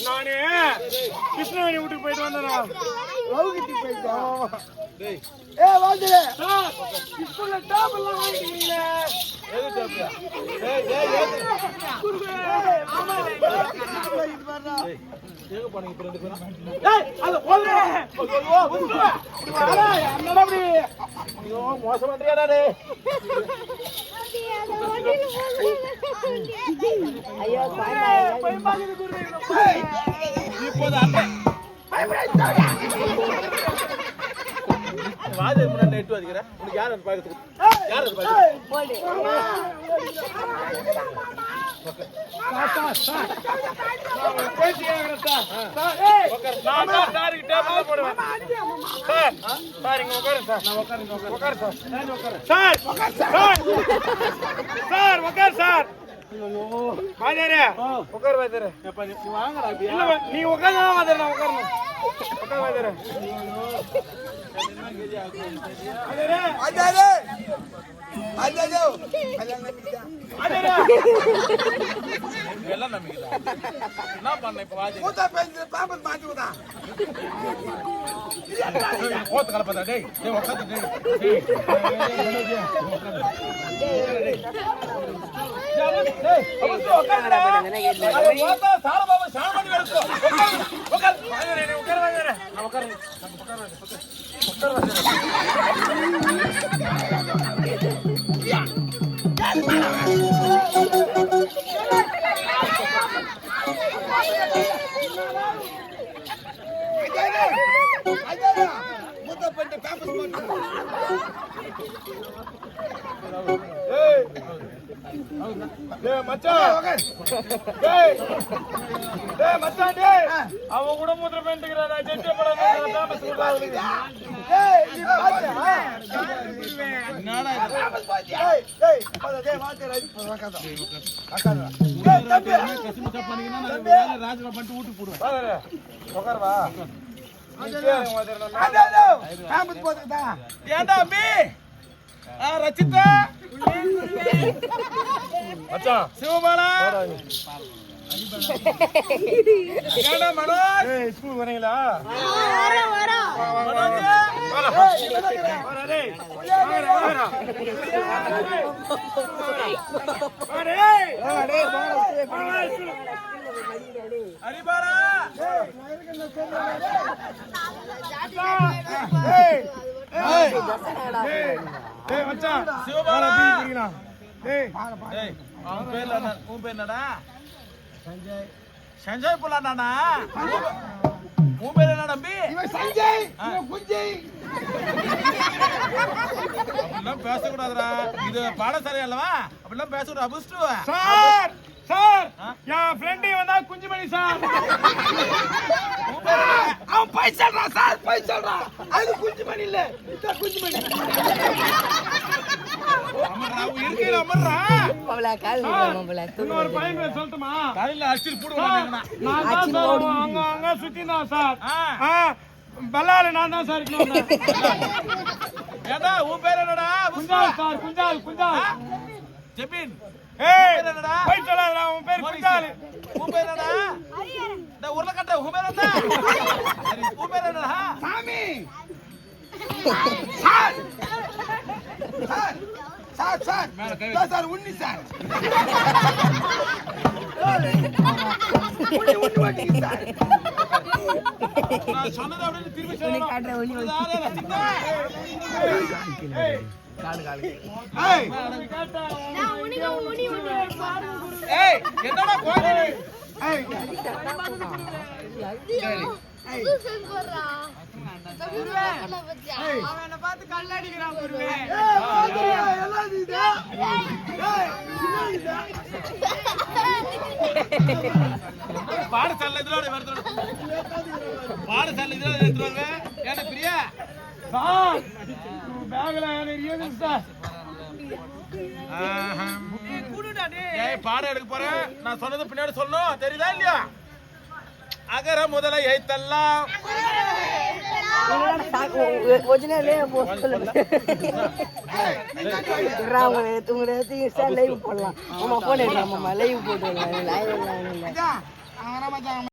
நானு கிருஷ்ணவேணி வீட்டுக்கு போயிட்டு வந்தேன். ரவுகிட்டுக்கு போயிட்டோம். ஏ வாங்கல ஸ்கூல்ல டாப் எல்லாம் வாங்கிட்டீங்களே. எது டாப்யா? ஆமா வாங்கிட்டு வரடா. ஏக பண்ணி இப்ப ரெண்டு பேரும். அத போடுற. ஐயோ உஸ்து. வாடா என்னடா அப்படி? ஐயோ மோசம் பண்றியாடா டேய். ஐயோ போய் பாக்குது குருவே. இப்போது அண்ணே வாஜே முன்ன நெட் வதிக்கற. உனக்கு யார் வந்து பாக்குது? யார் வந்து பாக்குது? போடு. சார் பேசியாங்கடா சார். ஏய் நான் சார் கிட்ட டேபிள்ல போடுவேன். சார் இங்க உட்காரு சார். நான் உட்காரு சார். நான் உட்காரு. சார் சார் உட்காரு சார். ஐயோ வாஜரே உட்காரு வாஜரே. ஏப்பா நீ வாங்கடா அப்படியே. இல்ல நீ உட்காரு வாஜரே. நான் உட்காரணும். உட்காரு வாஜரே. வாஜரே வாஜரே அஜஜோ அதெல்லாம் நம்பிக்கை. வாஜரே எல்லாம் நம்பிக்கை. என்ன பண்ண இப்ப வாஜே? கூதா பேஞ்சு பாப்பத் மாட்டுடா. கோத்து கலப்படா டேய். டேய் உட்காரு டேய். டேய் அவசர உட்காருடா. அது போதா சார பாபா சார பண்ணி வெறுக்கோ. உட்காரு. வாஜரே நீ உட்காரு வாஜரே. நான் உட்காரு. உட்காரு வாஜரே. உட்காரு வாஜரே. மூத்த பண்ணி பேப்பர்ஸ் போட்டு. டேய் மச்சான். டேய் மச்சான் டேய். அவ கூட மூத்திர பண்ணிட்டேங்கறா. ஜெட்டே படமா பேப்பர்ஸ் போடுறாங்க. ஏய் நீ பாத்து. என்னடா இது? பேப்பர்ஸ் போடு. ஏய் போடா டேய் வாத்து ரைட் உட்கார்டா. உட்கார்டா. ஏய் தம்பி கசிம சப் பண்ணீங்கன்னா நான் வேலை ராஜ்ல பண்ணிட்டு ஊட்டி போடுவேன். வாடா. உட்கார் வா. பேப்பர்ஸ் போடுடா. ஏண்டா அம்பி? ரச்சிதா. மச்சான் சிவபாலா. ஏண்டா மனோஜ்? ஏய் ஸ்கூல் வரீங்களா? வர மனோஜ் வர டேய். ஹரிபாலா. ஏய் மச்சான் சிவபாலா பீங்களா? ஏய் ஏய் அவன் பேர் என்ன? உன் பேர் என்னடா? சஞ்சய். சஞ்சய் புல்லாடானா? உன் பேர் என்ன தம்பி? இவன் சஞ்சய் இவன் குஞ்சய். அப்படிலாம் பேசக்கூடாதுடா. இது பாடசாலை அல்லவா? அப்படிலாம் பேசக்கூடாது. அபுஸ்டு சார். சார் என் ஃப்ரெண்ட் வந்தா குஞ்சுமணி சார். அவன் போய் சொல்றா சார் போய் சொல்றா. அது குஞ்சுமணி இல்ல இது குஞ்சுமணி. அமரா இருக்கீல அமரா. பவளா கால் பவளா இன்னொரு பையன் பேர் சொல்லட்டுமா? காலையில அடிச்சு போடுவாங்க. நான் தான் சார் அங்க சுத்தினா சார். பல்லால நான் தான் சார் இருக்கணும். ஏடா உன் பேர் என்னடா? குஞ்சால் சார். குஞ்சால். ஜெபின். ஏய் என்னடா? போய் சொல்லாதடா. உன் பேர் குஞ்சால். உன் பேர் என்னடா? இந்த உருளைக்கட்டை உன் பேர் என்ன? உன் பேர் என்னடா? சாமி. சார். சார் உன்னி சார். உன்னி வாங்கி சார். நான் சொன்னத அப்படியே திருப்பி சொல்லணும். காட்ற ஒளி ஏய் ஏய் நான் உனி ஏய் என்னடா கோடி? ஏய் அவனை பார்த்து கல்லடிக்கிறான் குருவே. எல்லாம் இது. ஏய் பாடசாலை இதோட வருது. பாடசாலை இதோட எடுத்துவாங்க. ஏன்னா பிரியா சார் பேக்ல இருக்குது சார். ஏய் பாடம் எடுக்க போறேன். நான் சொன்னது பின்னாடி சொல்லணும். தெரியுதா இல்லையா? அகர முதல எழுத்தெல்லாம் ஒரிஜினலே தூங்குறது லைவ் போடலாம். ஆமா போன் எடுக்கலாம். லைவ் போட்டு மச்சான், அங்க வர மச்சான்.